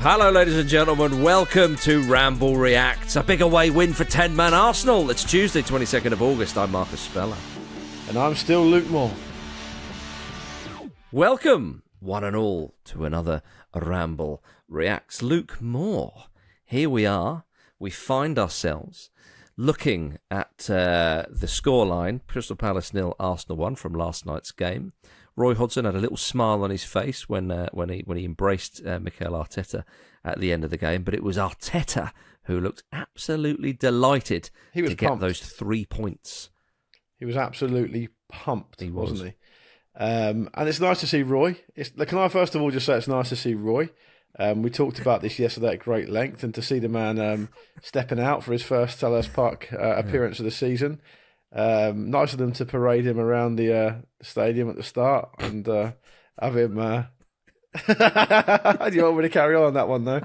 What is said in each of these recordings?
Hello, ladies and gentlemen. Welcome to Ramble Reacts. A big away win for 10-man Arsenal. It's Tuesday, 22nd of August. I'm Marcus Speller. And I'm still Luke Moore. Welcome, one and all, to another Ramble Reacts. Luke Moore. Here we are. We find ourselves looking at the scoreline. Crystal Palace 0, Arsenal 1 from last night's game. Roy Hodgson had a little smile on his face when he embraced Mikel Arteta at the end of the game, but it was Arteta who looked absolutely delighted to get those 3 points. He was absolutely pumped, wasn't he? And it's nice to see Roy. Can I first of all just say it's nice to see Roy? We talked about this yesterday at great length, and to see the man stepping out for his first Selhurst Park appearance of the season. Nice of them to parade him around the stadium at the start and have him. Do you want me to carry on that one though?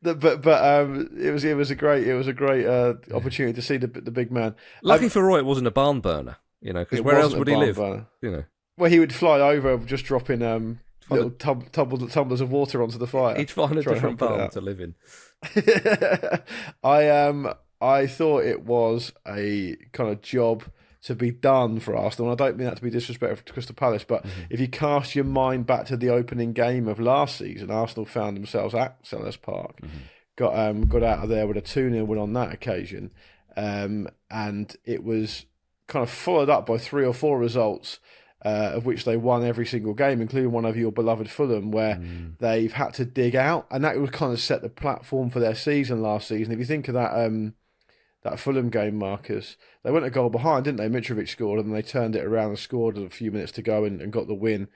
It was a great opportunity to see the big man. Lucky for Roy, it wasn't a barn burner, because where else would he live? Well, he would fly over, just dropping little tumblers of water onto the fire. He'd find a different barn to live in. I thought it was a kind of job to be done for Arsenal. And I don't mean that to be disrespectful to Crystal Palace, but if you cast your mind back to the opening game of last season, Arsenal found themselves at Selhurst Park, got out of there with a 2-0 win on that occasion, and it was kind of followed up by 3 or 4 results, of which they won every single game, including one of your beloved Fulham, where they've had to dig out, and that would kind of set the platform for their season last season. If you think of that Fulham game, Marcus, they went a goal behind, didn't they? Mitrovic scored, and they turned it around and scored a few minutes to go and got the win.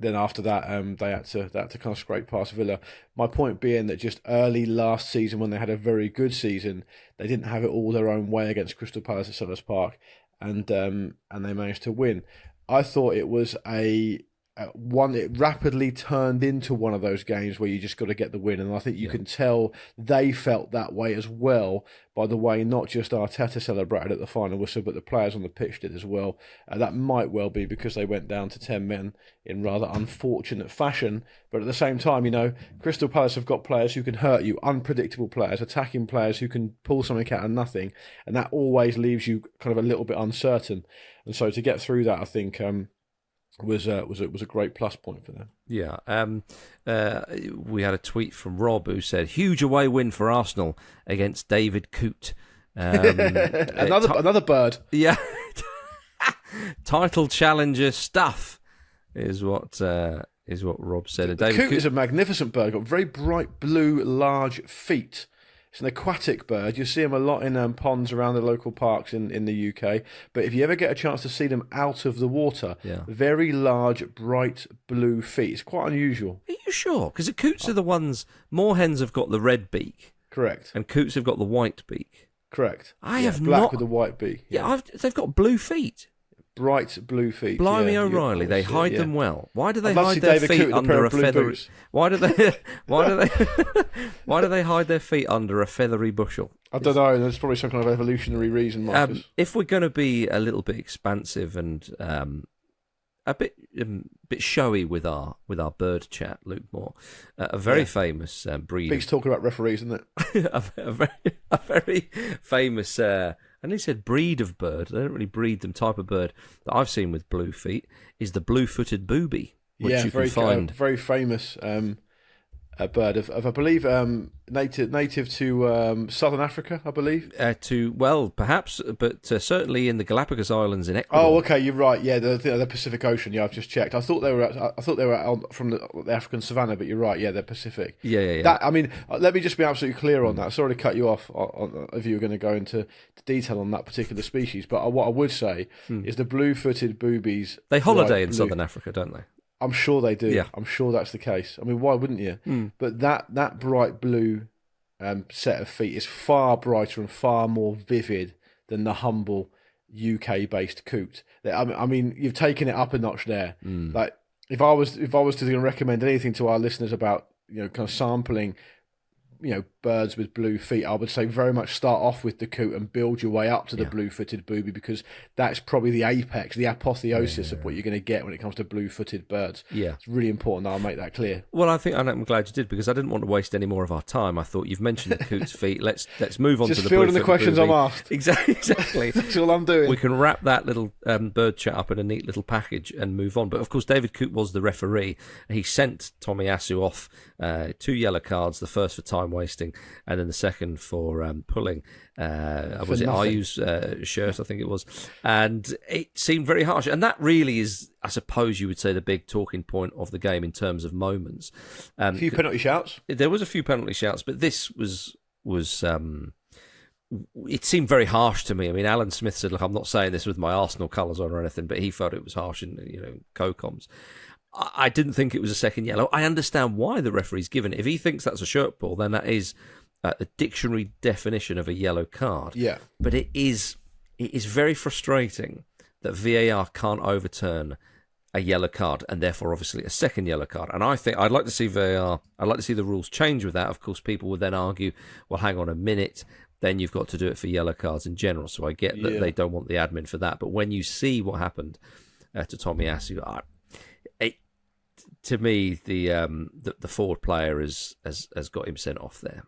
Then after that, they had to kind of scrape past Villa. My point being that just early last season, when they had a very good season, they didn't have it all their own way against Crystal Palace at Selhurst Park, and they managed to win. I thought it was it rapidly turned into one of those games where you just got to get the win, and I think you can tell they felt that way as well by the way not just Arteta celebrated at the final whistle, but the players on the pitch did as well. That might well be because they went down to 10 men in rather unfortunate fashion, but at the same time, Crystal Palace have got players who can hurt you, unpredictable players, attacking players who can pull something out of nothing, and that always leaves you kind of a little bit uncertain. And so to get through that, I think was a great plus point for them. Yeah. We had a tweet from Rob who said, huge away win for Arsenal against David Coote. Another bird. Yeah. Title challenger stuff is what Rob said. And David Coote is a magnificent bird. Got very bright blue, large feet. It's an aquatic bird. You see them a lot in ponds around the local parks in the UK. But if you ever get a chance to see them out of the water, very large, bright blue feet. It's quite unusual. Are you sure? Because the coots are the ones, moorhens have got the red beak. Correct. And coots have got the white beak. Correct. I have black not... with the white beak. Yeah, they've got blue feet. Bright blue feet. Blimey O'Reilly, they hide them well. Why do they hide their feet under a feathery? Why do they hide their feet under a feathery bushel? I don't know. There's probably some kind of evolutionary reason, Marcus. If we're going to be a little bit expansive and a bit showy with our bird chat, Luke Moore, a very famous breed. Beats talking about referees, isn't it? a very famous. And he said breed of bird. They don't really breed them. Type of bird that I've seen with blue feet is the blue-footed booby, which you can find. Very famous bird of I believe native to Southern Africa, I believe. Perhaps, but certainly in the Galapagos Islands in Ecuador. Oh, okay, you're right. Yeah, the Pacific Ocean. Yeah, I've just checked. I thought they were from the African savannah, but you're right. Yeah, they're Pacific. Yeah. Let me just be absolutely clear on that. Sorry to cut you off if you were going to go into detail on that particular species, but what I would say is the blue-footed boobies. They holiday in Southern Africa, don't they? I'm sure they do. Yeah. I'm sure that's the case. I mean, why wouldn't you? But that bright blue set of feet is far brighter and far more vivid than the humble UK-based coot. I mean, you've taken it up a notch there. Like, if I was to recommend anything to our listeners about kind of sampling birds with blue feet, I would say very much start off with the coot and build your way up to the blue-footed booby, because that's probably the apex, the apotheosis of what you're going to get when it comes to blue-footed birds. Yeah. It's really important that I'll make that clear. Well, I'm glad you did, because I didn't want to waste any more of our time. I thought you've mentioned the coot's feet. Let's move on to the fielding the questions booby. I'm asked. Exactly. That's all I'm doing. We can wrap that little bird chat up in a neat little package and move on. But of course, David Coote was the referee. He sent Tomiyasu off 2 yellow cards, the first for time wasting and then the second for pulling Ayu's shirt, I think it was. And it seemed very harsh. And that really is, I suppose you would say, the big talking point of the game in terms of moments. A few penalty shouts. There was a few penalty shouts, but this was it seemed very harsh to me. I mean, Alan Smith said, look, I'm not saying this with my Arsenal colours on or anything, but he felt it was harsh in, co-coms. I didn't think it was a second yellow. I understand why the referee's given it. If he thinks that's a shirt pull, then that is a dictionary definition of a yellow card. Yeah. But it is very frustrating that VAR can't overturn a yellow card and therefore obviously a second yellow card. And I think I'd like to see VAR, I'd like to see the rules change with that. Of course, people would then argue, well, hang on a minute, then you've got to do it for yellow cards in general. So I get that they don't want the admin for that. But when you see what happened to Tomiyasu, to me, the forward player has got him sent off there.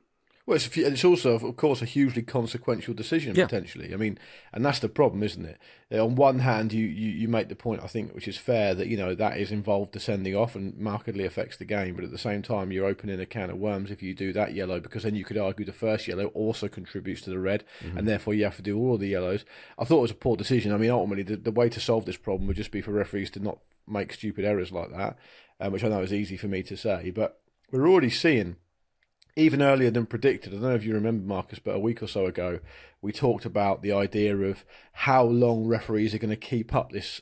Well, it's also, of course, a hugely consequential decision, potentially. I mean, and that's the problem, isn't it? On one hand, you make the point, I think, which is fair, that, that is involved descending off and markedly affects the game. But at the same time, you're opening a can of worms if you do that yellow, because then you could argue the first yellow also contributes to the red, and therefore you have to do all of the yellows. I thought it was a poor decision. I mean, ultimately, the way to solve this problem would just be for referees to not make stupid errors like that, which I know is easy for me to say. But we're already seeing, even earlier than predicted, I don't know if you remember, Marcus, but a week or so ago, we talked about the idea of how long referees are going to keep up this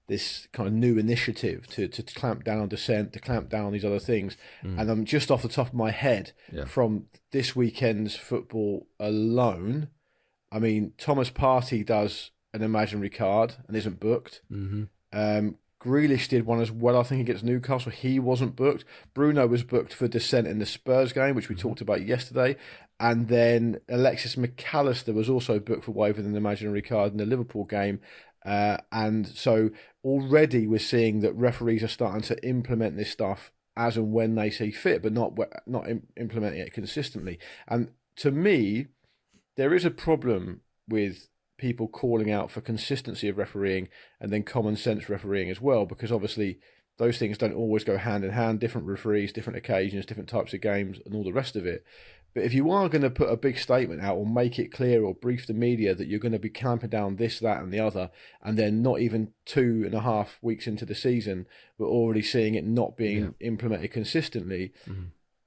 this kind of new initiative to clamp down on dissent, to clamp down on these other things. And I'm just off the top of my head, from this weekend's football alone, I mean, Thomas Partey does an imaginary card and isn't booked. Grealish did one as well, I think, against Newcastle. He wasn't booked. Bruno was booked for dissent in the Spurs game, which we talked about yesterday. And then Alexis McAllister was also booked for waving an imaginary card in the Liverpool game. And so already we're seeing that referees are starting to implement this stuff as and when they see fit, but not implementing it consistently. And to me, there is a problem with people calling out for consistency of refereeing and then common sense refereeing as well, because obviously those things don't always go hand in hand. Different referees, different occasions, different types of games and all the rest of it. But if you are going to put a big statement out or make it clear or brief the media that you're going to be clamping down this, that and the other, and then not even 2.5 weeks into the season, we're already seeing it not being implemented consistently,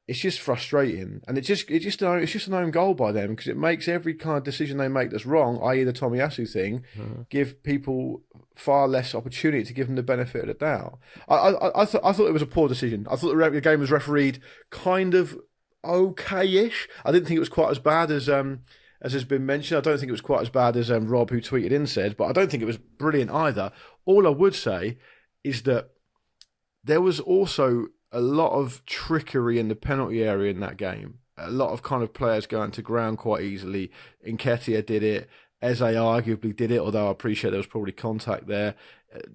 it's just frustrating, and it's just an own goal by them, because it makes every kind of decision they make that's wrong, i.e. the Tomiyasu thing, give people far less opportunity to give them the benefit of the doubt. I thought it was a poor decision. I thought the game was refereed kind of okay-ish. I didn't think it was quite as bad as has been mentioned. I don't think it was quite as bad as Rob, who tweeted in, said, but I don't think it was brilliant either. All I would say is that there was also a lot of trickery in the penalty area in that game. A lot of kind of players going to ground quite easily. Nketiah did it. Eze arguably did it, although I appreciate there was probably contact there.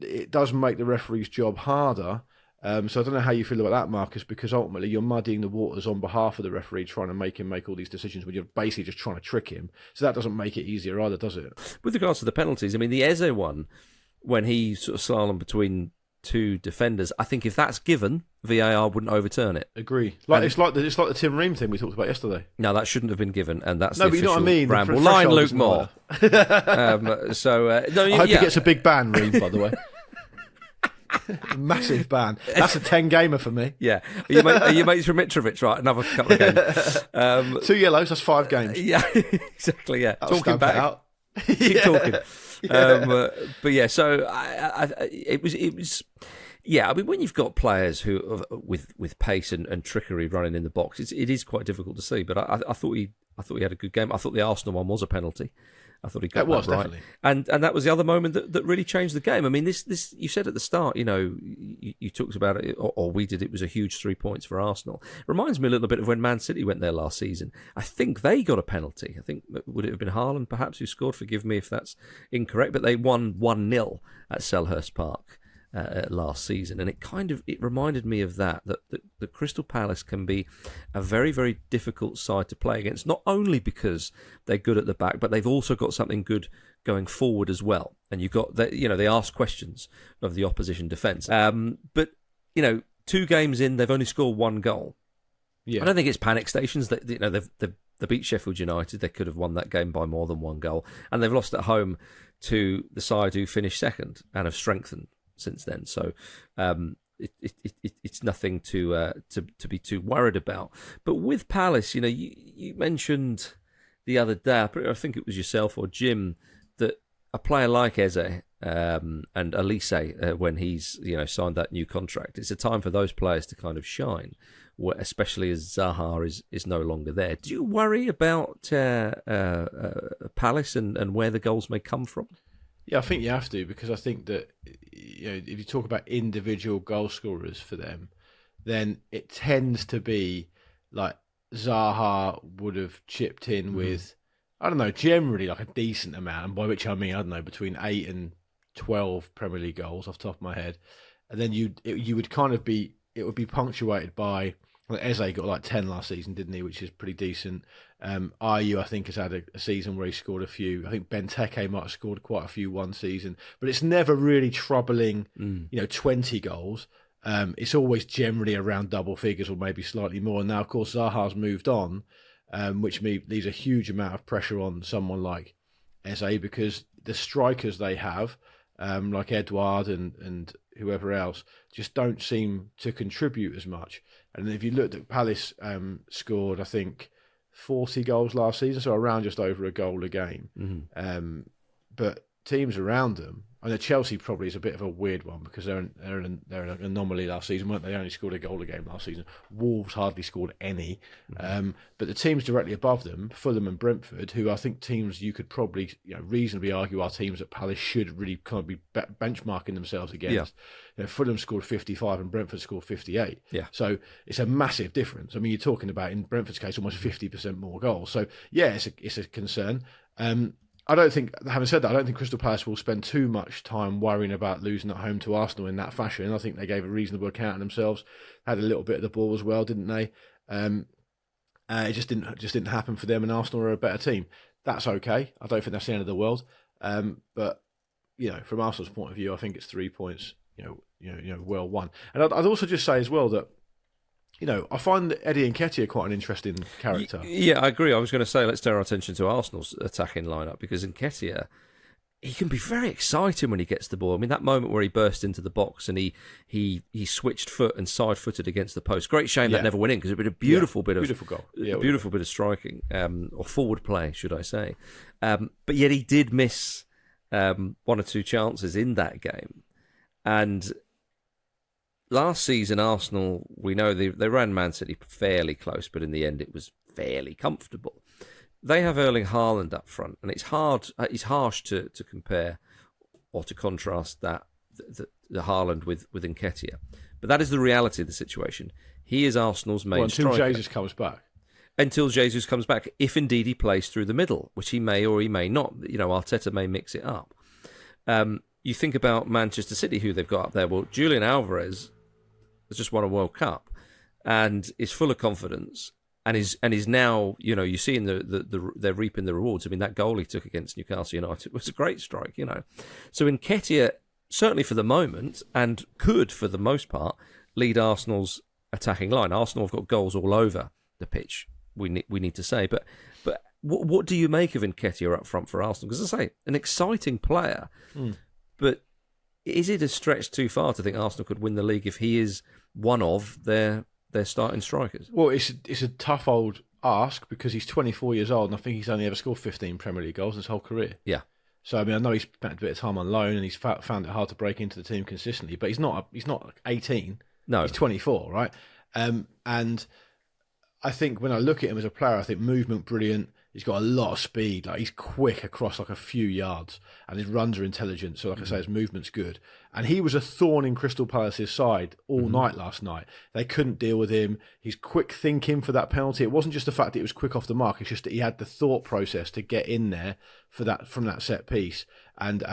It does make the referee's job harder. So I don't know how you feel about that, Marcus, because ultimately you're muddying the waters on behalf of the referee, trying to make him make all these decisions when you're basically just trying to trick him. So that doesn't make it easier either, does it? With regards to the penalties, I mean, the Eze one, when he sort of slalomed between two defenders, I think if that's given, VAR wouldn't overturn it. Agree. It's like the Tim Ream thing we talked about yesterday. No, that shouldn't have been given, and that's no, the but you know what I mean. Ramble line, Luke Moore. I hope he gets a big ban, Ream, by the way. Massive ban. That's a 10 gamer for me. Yeah. Are you mates from Mitrovic? Right, another couple of games. 2 yellows, that's 5 games. Yeah, exactly. Yeah, talking back. Out. Keep talking. But yeah, so it was. Yeah, I mean, when you've got players who with pace and trickery running in the box, it is quite difficult to see. But I thought he had a good game. I thought the Arsenal one was a penalty. I thought he got that that right. Definitely. And that was the other moment that really changed the game. I mean, this you said at the start, you talked about it, or we did, it was a huge 3 points for Arsenal. Reminds me a little bit of when Man City went there last season. I think they got a penalty. I think, would it have been Haaland perhaps who scored? Forgive me if that's incorrect, but they won 1-0 at Selhurst Park last season, and it reminded me of that Crystal Palace can be a very, very difficult side to play against, not only because they're good at the back, but they've also got something good going forward as well. And you've got they ask questions of the opposition defence. But 2 games in, they've only scored 1 goal. Yeah. I don't think it's panic stations. They beat Sheffield United. They could have won that game by more than 1 goal, and they've lost at home to the side who finished second and have strengthened since then. So it's nothing to be too worried about. But with Palace, you mentioned the other day, I think it was yourself or Jim, that a player like Eze and Elise, when he's signed that new contract, it's a time for those players to kind of shine, especially as Zaha is no longer there. Do you worry about Palace and where the goals may come from? Yeah, I think you have to, because I think that if you talk about individual goal scorers for them, then it tends to be like Zaha would have chipped in with, I don't know, generally like a decent amount, and by which I mean, I don't know, between 8 and 12 Premier League goals off the top of my head. And then you would kind of be, it would be punctuated by, well, Eze got like 10 last season, didn't he? Which is pretty decent. Ayew, I think, has had a season where he scored a few. I think Benteke might have scored quite a few one season, but it's never really troubling, 20 goals. It's always generally around double figures or maybe slightly more. And now, of course, Zaha's moved on, which leaves a huge amount of pressure on someone like Eze, because the strikers they have, like Edouard and whoever else, just don't seem to contribute as much. And if you looked at Palace, scored, I think, 40 goals last season, so around just over a goal a game. Mm-hmm. But teams around them, I know Chelsea probably is a bit of a weird one, because they're an anomaly last season, weren't they? They only scored a goal a game last season. Wolves hardly scored any. Mm-hmm. But the teams directly above them, Fulham and Brentford, who I think teams you could probably reasonably argue are teams that Palace should really kind of be benchmarking themselves against. Yeah. Fulham scored 55 and Brentford scored 58. Yeah. So it's a massive difference. I mean, you're talking about, in Brentford's case, almost 50% more goals. So yeah, it's a concern. I don't think, having said that, I don't think Crystal Palace will spend too much time worrying about losing at home to Arsenal in that fashion. I think they gave a reasonable account of themselves, had a little bit of the ball as well, didn't they? It just didn't happen for them, and Arsenal are a better team. That's okay. I don't think that's the end of the world. But from Arsenal's point of view, I think it's 3 points, well won. And I'd also just say as well that, I find that Eddie Nketiah quite an interesting character. Yeah, I agree. I was going to say, let's turn our attention to Arsenal's attacking lineup, because Nketiah, he can be very exciting when he gets the ball. I mean, that moment where he burst into the box and he switched foot and side-footed against the post. Great shame that never went in, because it'd been a beautiful bit of goal. Beautiful bit of striking, or forward play, should I say. But yet he did miss 1 or 2 chances in that game. And last season, Arsenal, we know they ran Man City fairly close, but in the end it was fairly comfortable. They have Erling Haaland up front, and it's harsh to compare or to contrast that the Haaland with Nketiah. But that is the reality of the situation. He is Arsenal's main striker. Until Jesus comes back. Until Jesus comes back, if indeed he plays through the middle, which he may or he may not. Arteta may mix it up. You think about Manchester City, who they've got up there. Well, Julian Alvarez has just won a World Cup and is full of confidence, and is now, you see in they're reaping the rewards. I mean, that goal he took against Newcastle United was a great strike, So Nketiah, certainly for the moment, and could, for the most part, lead Arsenal's attacking line. Arsenal have got goals all over the pitch, we need to say. But what do you make of Nketiah up front for Arsenal? Because, as I say, an exciting player, but is it a stretch too far to think Arsenal could win the league if he is one of their starting strikers? Well, it's a tough old ask, because he's 24 years old, and I think he's only ever scored 15 Premier League goals in his whole career. Yeah. So I mean, I know he's spent a bit of time on loan, and he's found it hard to break into the team consistently. But he's not 18. No, he's 24, right? And I think when I look at him as a player, I think movement brilliant. He's got a lot of speed. Like, he's quick across like a few yards, and his runs are intelligent. So, like I say, his movement's good. And he was a thorn in Crystal Palace's side all night last night. They couldn't deal with him. He's quick thinking for that penalty. It wasn't just the fact that he was quick off the mark. It's just that he had the thought process to get in there for that from that set piece and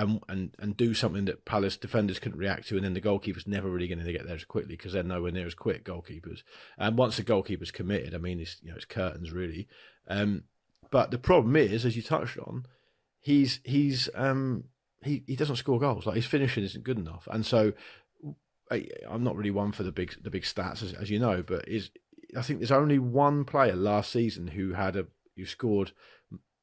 do something that Palace defenders couldn't react to. And then the goalkeeper's never really going to get there as quickly because they're nowhere near as quick, goalkeepers. And once the goalkeeper's committed, I mean, it's curtains really. But the problem is, as you touched on, he doesn't score goals. Like, his finishing isn't good enough, and so I'm not really one for the big stats, as you know. But I think there's only one player last season who scored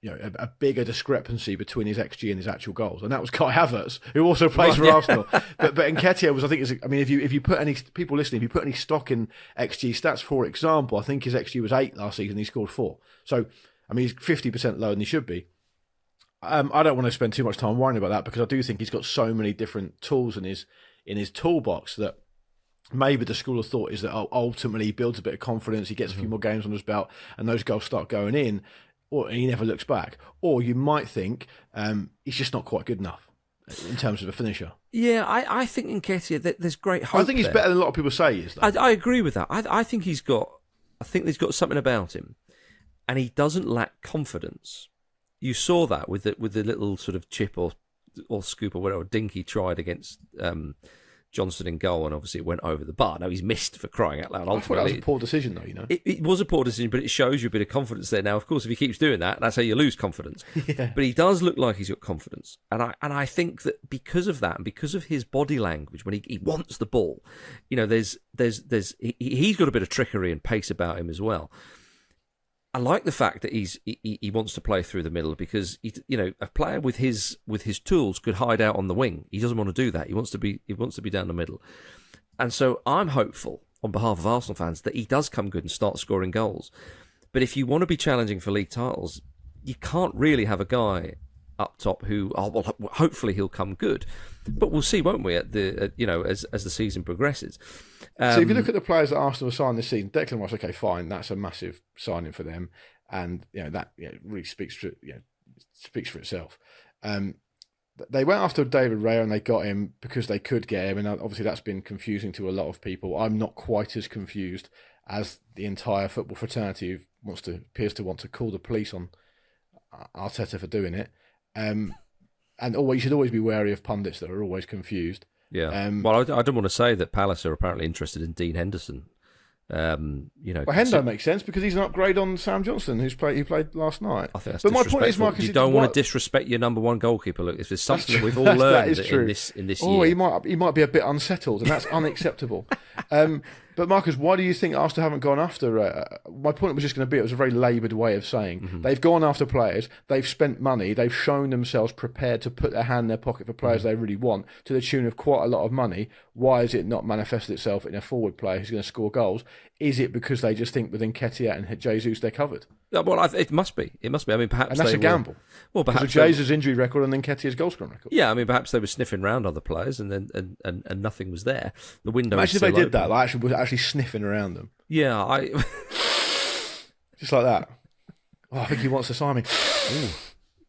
a bigger discrepancy between his XG and his actual goals, and that was Kai Havertz, who also plays for Arsenal. But Nketiah was, I think, if you put any people listening, if you put any stock in XG stats, for example, I think his XG was 8 last season. He scored 4. So, I mean, he's 50% lower than he should be. I don't want to spend too much time worrying about that because I do think he's got so many different tools in his toolbox that maybe the school of thought is that ultimately he builds a bit of confidence, he gets a few more games on his belt, and those goals start going in, or he never looks back. Or you might think he's just not quite good enough in terms of a finisher. Yeah, I think Nketiah, there's great hope. I think he's better than a lot of people say he is. I agree with that. I think he's got something about him, and he doesn't lack confidence. You saw that with the little sort of chip or scoop or whatever dink he tried against Johnson in goal, and obviously it went over the bar. Now, he's missed, for crying out loud. I thought that was a poor decision, though. It was a poor decision, but it shows you a bit of confidence there. Now, of course, if he keeps doing that, that's how you lose confidence. Yeah. But he does look like he's got confidence, and I think that because of that and because of his body language when he wants the ball, he's got a bit of trickery and pace about him as well. I like the fact that he wants to play through the middle because a player with his tools could hide out on the wing. He doesn't want to do that. He wants to be down the middle, and so I'm hopeful on behalf of Arsenal fans that he does come good and start scoring goals. But if you want to be challenging for league titles, you can't really have a guy up top who hopefully he'll come good, but we'll see, won't we? As the season progresses. So if you look at the players that Arsenal have signed this season, Declan Rice, okay, fine, that's a massive signing for them, and that really speaks for itself. They went after David Raya and they got him because they could get him, and obviously that's been confusing to a lot of people. I'm not quite as confused as the entire football fraternity who appears to want to call the police on Arteta for doing it. And you should always be wary of pundits that are always confused. Yeah. Well, I don't want to say that Palace are apparently interested in Dean Henderson. But Hendo makes sense because he's an upgrade on Sam Johnson, who played last night. I think that's but my disrespectful. point is, Marcus, you don't want to disrespect your number one goalkeeper. Look, if there's something that we've all learned in this year, he might be a bit unsettled, and that's unacceptable. But Marcus, why do you think Arsenal haven't gone after? My point was just going to be, it was a very laboured way of saying they've gone after players, they've spent money, they've shown themselves prepared to put their hand in their pocket for players they really want to the tune of quite a lot of money. Why is it not manifested itself in a forward player who's going to score goals? Is it because they just think with Nketiah and Jesus they're covered? Well, it must be. It must be. I mean, perhaps, and that's a gamble. Well, perhaps because of Jesus' injury record and Nketiah's goal scoring record. Yeah, I mean, perhaps they were sniffing around other players, and then and nothing was there. The window. Imagine if they did that. Like, actually sniffing around them. Yeah, just like that. Oh, I think he wants to sign me. Ooh,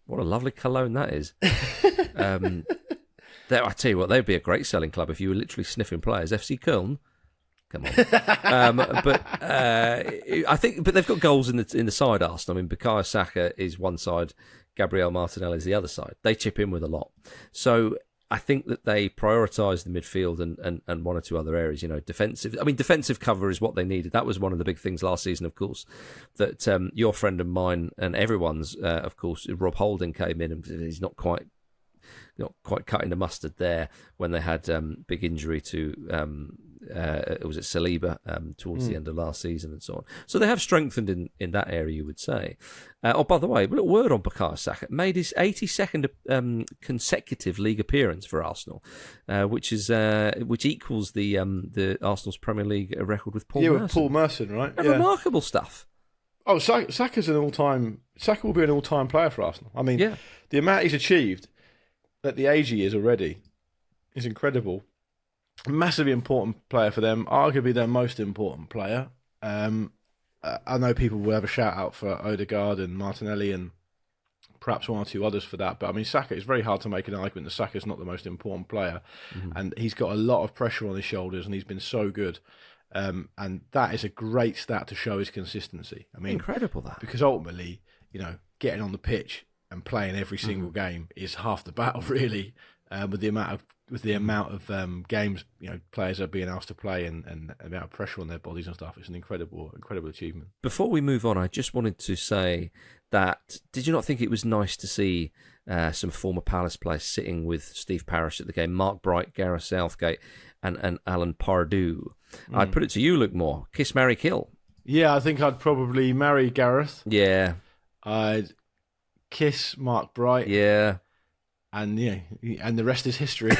what a lovely cologne that is. I tell you what, they'd be a great selling club if you were literally sniffing players. FC Köln. Come on, I think, but they've got goals in the side. Arsenal. I mean, Bukayo Saka is one side, Gabriel Martinelli is the other side. They chip in with a lot, so I think that they prioritise the midfield and one or two other areas. Defensive. I mean, defensive cover is what they needed. That was one of the big things last season, of course. That your friend and mine and everyone's, of course, Rob Holding came in and he's not quite cutting the mustard there when they had big injury to was it Saliba towards the end of last season and so on. So they have strengthened in that area, you would say. By the way, a little word on Bukayo Saka. Made his 82nd consecutive league appearance for Arsenal, which equals the Arsenal's Premier League record with Paul Merson. With Paul Merson, right? Remarkable stuff. Oh, Saka's an all-time. Saka will be an all-time player for Arsenal. I mean, the amount he's achieved at the age he is already is incredible. Massively important player for them, arguably their most important player. I know people will have a shout out for Odegaard and Martinelli and perhaps one or two others for that. But I mean, Saka, it's very hard to make an argument that Saka's not the most important player. And he's got a lot of pressure on his shoulders and he's been so good. And that is a great stat to show his consistency. I mean, incredible that. Because ultimately, getting on the pitch and playing every single game is half the battle, really. With the amount of games players are being asked to play and the amount of pressure on their bodies and stuff, it's an incredible achievement. Before we move on, I just wanted to say that did you not think it was nice to see some former Palace players sitting with Steve Parish at the game? Mark Bright, Gareth Southgate, and Alan Pardew. I'd put it to you, Luke Moore. Kiss, marry, kill. Yeah, I think I'd probably marry Gareth. Yeah. I'd kiss Mark Bright. Yeah. And and the rest is history.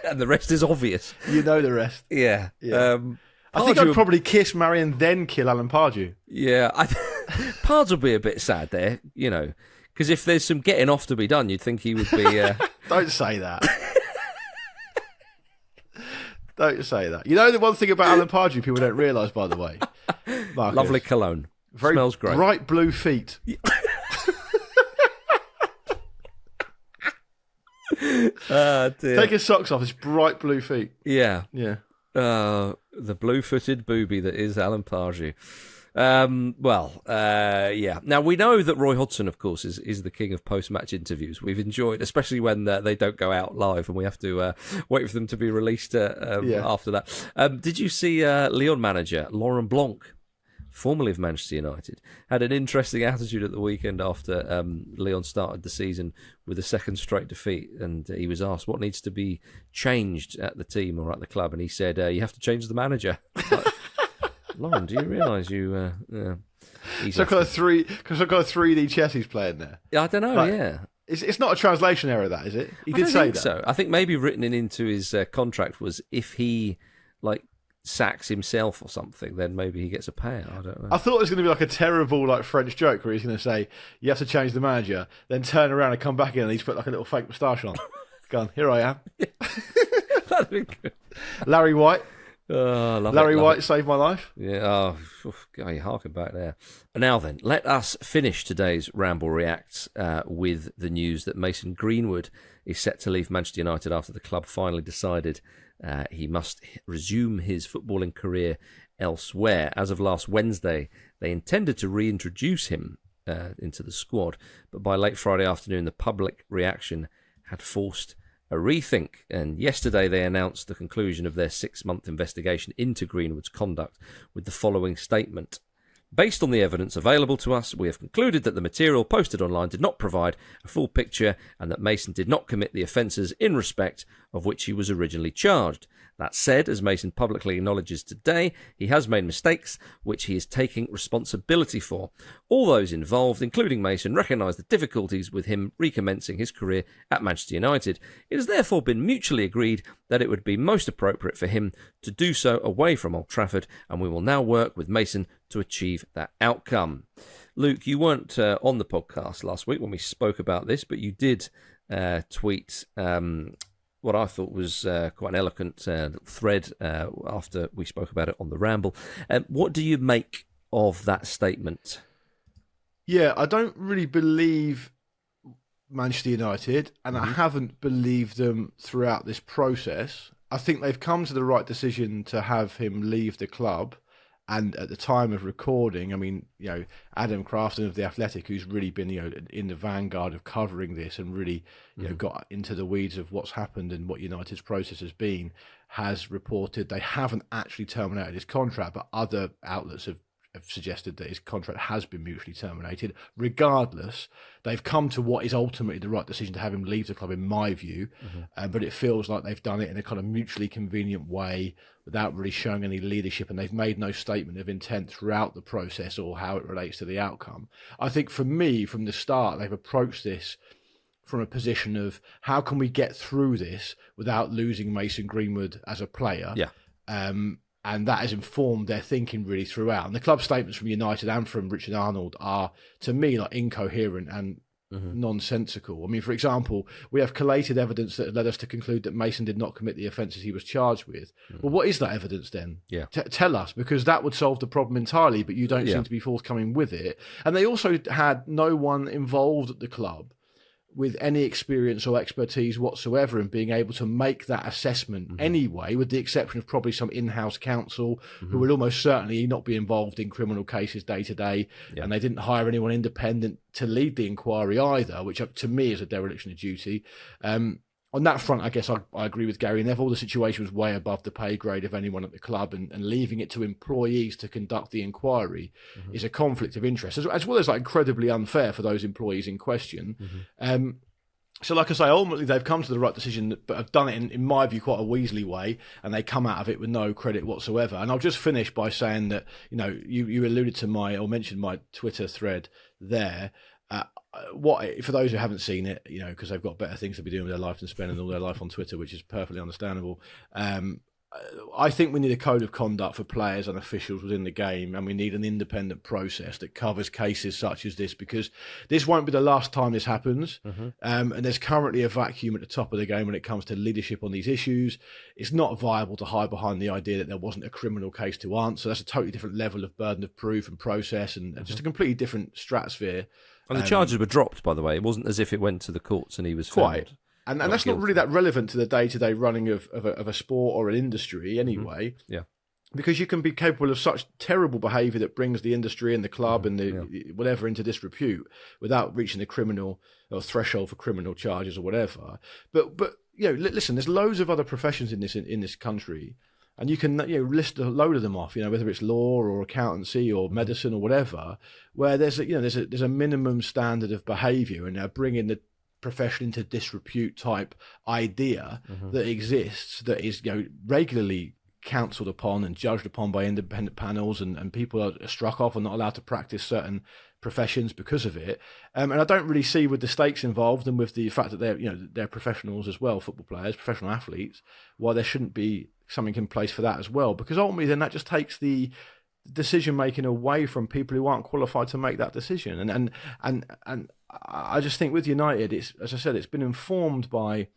And the rest is obvious. You know the rest. Yeah. I think I'd probably kiss, marry, and then kill Alan Pardew. Yeah. Pards would be a bit sad there, because if there's some getting off to be done, you'd think he would be... Don't say that. Don't say that. The one thing about Alan Pardew people don't realise, by the way? Marcus, lovely cologne. Smells great. Bright blue feet. Dear. Take his socks off. It's bright blue feet. Yeah. Yeah. The blue-footed booby that is Alan Pardew. Yeah. Now, we know that Roy Hodgson, of course, is the king of post-match interviews. We've enjoyed, especially when they don't go out live and we have to wait for them to be released after that. Did you see Lyon manager Laurent Blanc, formerly of Manchester United, had an interesting attitude at the weekend after Lyon started the season with a second straight defeat, and he was asked what needs to be changed at the team or at the club, and he said, you have to change the manager. Lauren, do you realise you... So I've got a 3D chess he's playing there. I don't know, It's not a translation error, that, is it? He did say that. So. I think maybe written into his contract was if he sacks himself or something, then maybe he gets a payout. I don't know. I thought it was going to be like a terrible French joke where he's going to say, you have to change the manager, then turn around and come back in and he's put like a little fake moustache on. Gone, here I am. That'd be good. Larry White. Larry White saved my life. Yeah, you harken back there. Now then, let us finish today's Ramble Reacts with the news that Mason Greenwood is set to leave Manchester United after the club finally decided he must resume his footballing career elsewhere. As of last Wednesday, they intended to reintroduce him into the squad, but by late Friday afternoon, the public reaction had forced a rethink, and yesterday they announced the conclusion of their 6-month investigation into Greenwood's conduct with the following statement. Based on the evidence available to us, we have concluded that the material posted online did not provide a full picture and that Mason did not commit the offences in respect of which he was originally charged. That said, as Mason publicly acknowledges today, he has made mistakes which he is taking responsibility for. All those involved, including Mason, recognise the difficulties with him recommencing his career at Manchester United. It has therefore been mutually agreed that it would be most appropriate for him to do so away from Old Trafford, and we will now work with Mason to achieve that outcome. Luke, you weren't on the podcast last week when we spoke about this, but you did tweet what I thought was quite an eloquent thread after we spoke about it on the Ramble. What do you make of that statement? Yeah, I don't really believe Manchester United, and I haven't believed them throughout this process. I think they've come to the right decision to have him leave the club. And at the time of recording, I mean, Adam Crafton of The Athletic, who's really been, in the vanguard of covering this and really, got into the weeds of what's happened and what United's process has been, has reported they haven't actually terminated his contract, but other outlets have suggested that his contract has been mutually terminated. Regardless, they've come to what is ultimately the right decision to have him leave the club, in my view. But it feels like they've done it in a kind of mutually convenient way without really showing any leadership, and they've made no statement of intent throughout the process or how it relates to the outcome. I think for me, from the start, they've approached this from a position of how can we get through this without losing Mason Greenwood as a player? Yeah. And that has informed their thinking really throughout. And the club statements from United and from Richard Arnold are, to me, like incoherent and nonsensical. I mean, for example, we have collated evidence that led us to conclude that Mason did not commit the offences he was charged with. Well, what is that evidence then? Tell us, because that would solve the problem entirely, but you don't seem to be forthcoming with it. And they also had no one involved at the club with any experience or expertise whatsoever in being able to make that assessment anyway, with the exception of probably some in-house counsel who will almost certainly not be involved in criminal cases day to day. And they didn't hire anyone independent to lead the inquiry either, which to me is a dereliction of duty. On that front, I guess I agree with Gary Neville. The situation was way above the pay grade of anyone at the club, and leaving it to employees to conduct the inquiry is a conflict of interest, as well as like incredibly unfair for those employees in question. So like I say, ultimately they've come to the right decision, but have done it in my view quite a Weasley way, and they come out of it with no credit whatsoever. And I'll just finish by saying that, you alluded to mentioned my Twitter thread there. What for those who haven't seen it, because they've got better things to be doing with their life than spending all their life on Twitter, which is perfectly understandable. I think we need a code of conduct for players and officials within the game, and we need an independent process that covers cases such as this, because this won't be the last time this happens. And there's currently a vacuum at the top of the game when it comes to leadership on these issues. It's not viable to hide behind the idea that there wasn't a criminal case to answer. That's a totally different level of burden of proof and process, and just a completely different stratosphere. And the charges were dropped, by the way. It wasn't as if it went to the courts and he was quite. found. And that's not really that relevant to the day-to-day running of a sport or an industry anyway. Because you can be capable of such terrible behaviour that brings the industry and the club and the whatever into disrepute without reaching the criminal or threshold for criminal charges or whatever. But listen, there's loads of other professions in this country. And you can list a load of them off, whether it's law or accountancy or medicine or whatever, where there's a minimum standard of behaviour, and now bringing the profession into disrepute type idea that exists, that is regularly counselled upon and judged upon by independent panels, and people are struck off and not allowed to practice certain professions because of it. And I don't really see, with the stakes involved and with the fact that they're professionals as well, football players, professional athletes, why there shouldn't be something in place for that as well. Because ultimately then that just takes the decision making away from people who aren't qualified to make that decision. And I just think with United, it's, as I said, it's been informed by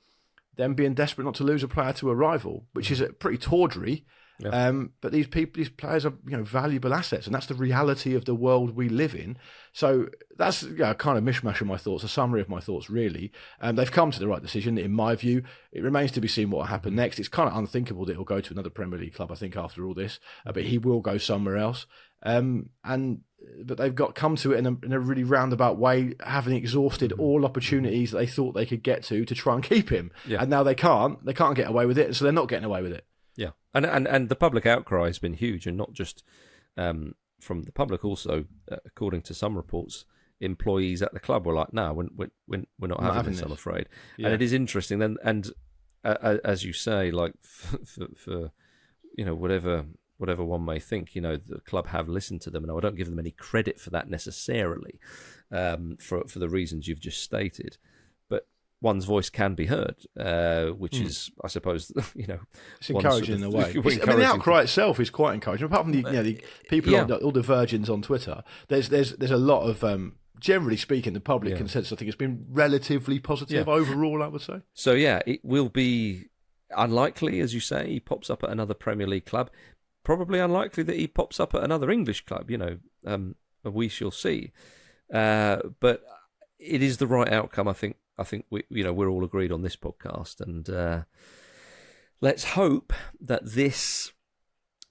them being desperate not to lose a player to a rival, which is pretty tawdry. But these players are valuable assets, and that's the reality of the world we live in. So that's a kind of mishmash of my thoughts, a summary of my thoughts really. They've come to the right decision in my view. It remains to be seen what will happen next. It's kind of unthinkable that he'll go to another Premier League club, I think, after all this, but he will go somewhere else. But they've come to it in a really roundabout way, having exhausted all opportunities that they thought they could get to try and keep him. And now they can't get away with it, so they're not getting away with it. Yeah, and the public outcry has been huge, and not just from the public. Also, according to some reports, employees at the club were like, "No, we're not having this. I'm afraid." And it is interesting. Then, and as you say, like for whatever one may think, the club have listened to them, and I don't give them any credit for that necessarily, for the reasons you've just stated. One's voice can be heard, which is, I suppose, it's encouraging in a way. The outcry itself is quite encouraging. Apart from the people, all the virgins on Twitter, there's a lot of, generally speaking, the public consensus, I think, has been relatively positive overall, I would say. So it will be unlikely, as you say, he pops up at another Premier League club. Probably unlikely that he pops up at another English club. We shall see. But it is the right outcome, I think. I think we're all agreed on this podcast, and let's hope that this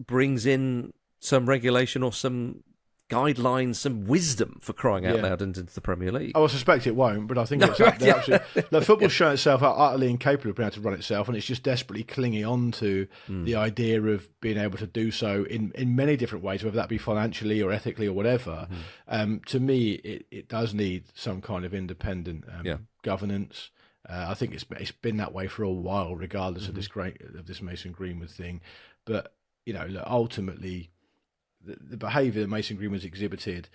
brings in some regulation or some guidelines, some wisdom, for crying out loud, into the Premier League. I suspect it won't, but I think the football's shown itself utterly incapable of being able to run itself, and it's just desperately clinging on to the idea of being able to do so in many different ways, whether that be financially or ethically or whatever. To me, it does need some kind of independent governance. I think it's been that way for a while, regardless of this Mason Greenwood thing. But ultimately, the behaviour that Mason Greenwood's exhibited,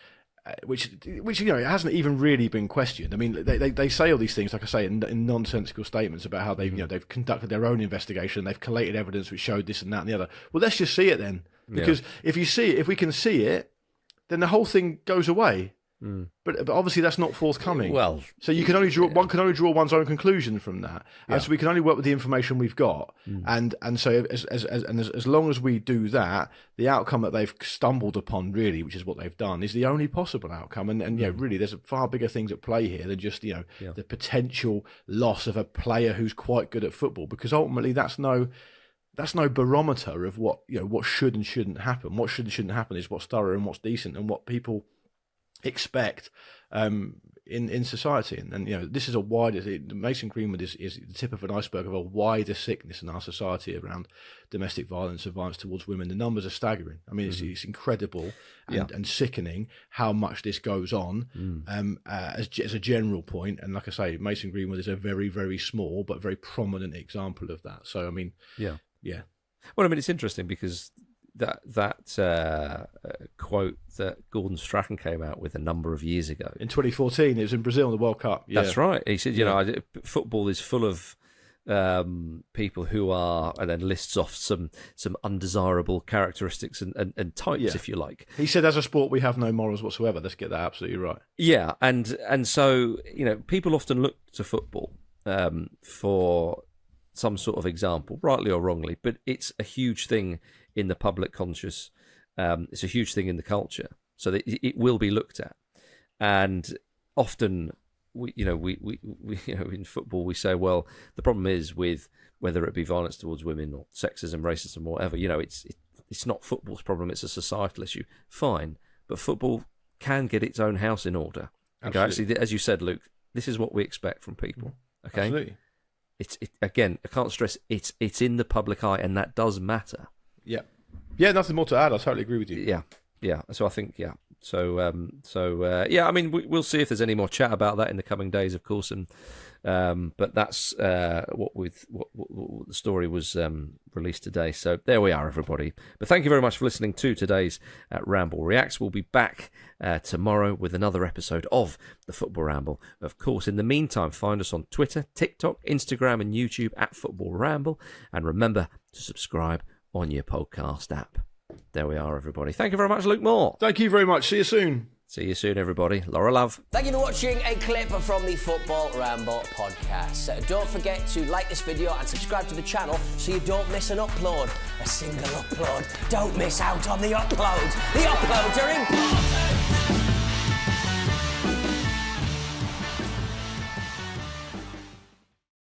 which it hasn't even really been questioned. I mean, they say all these things, like I say, in nonsensical statements about how they've conducted their own investigation, they've collated evidence which showed this and that and the other. Well, let's just see it then, because if we can see it, then the whole thing goes away. But obviously that's not forthcoming. Well, so you can only draw one can only draw one's own conclusion from that, and so we can only work with the information we've got. And so as long as we do that, the outcome that they've stumbled upon, really, which is what they've done, is the only possible outcome. And really, there's far bigger things at play here than just the potential loss of a player who's quite good at football, because ultimately that's no barometer of what should and shouldn't happen. What should and shouldn't happen is what's thorough and what's decent and what people expect in society. And this is a wider. Mason Greenwood is the tip of an iceberg of a wider sickness in our society around domestic violence and violence towards women. The numbers are staggering. I mean, it's incredible and sickening how much this goes on as a general point. And like I say, Mason Greenwood is a very, very small but very prominent example of that. So I mean, yeah. Well, I mean, it's interesting because that quote that Gordon Strachan came out with a number of years ago in 2014, it was in Brazil in the World Cup. Yeah. That's right. He said, football is full of people who are, and then lists off some undesirable characteristics and types, if you like. He said, as a sport, we have no morals whatsoever. Let's get that absolutely right. Yeah, and so people often look to football for some sort of example, rightly or wrongly, but it's a huge thing in the public conscious. It's a huge thing in the culture, so that it will be looked at. And often, we in football we say, well, the problem is with whether it be violence towards women or sexism, racism, or whatever. It's not football's problem; it's a societal issue. Fine, but football can get its own house in order. Okay, actually, as you said, Luke, this is what we expect from people. Okay, absolutely. Again, I can't stress it's in the public eye, and that does matter. Yeah, nothing more to add. I totally agree with you. Yeah. So I think, I mean, we'll see if there's any more chat about that in the coming days, of course. And but that's what the story was released today. So there we are, everybody. But thank you very much for listening to today's Ramble Reacts. We'll be back tomorrow with another episode of the Football Ramble. Of course, in the meantime, find us on Twitter, TikTok, Instagram, and YouTube at Football Ramble. And remember to subscribe on your podcast app. There we are, everybody. Thank you very much, Luke Moore. Thank you very much. See you soon. See you soon, everybody. Laura Love. Thank you for watching a clip from the Football Ramble podcast. Don't forget to like this video and subscribe to the channel so you don't miss an upload. A single upload. Don't miss out on the uploads. The uploads are important.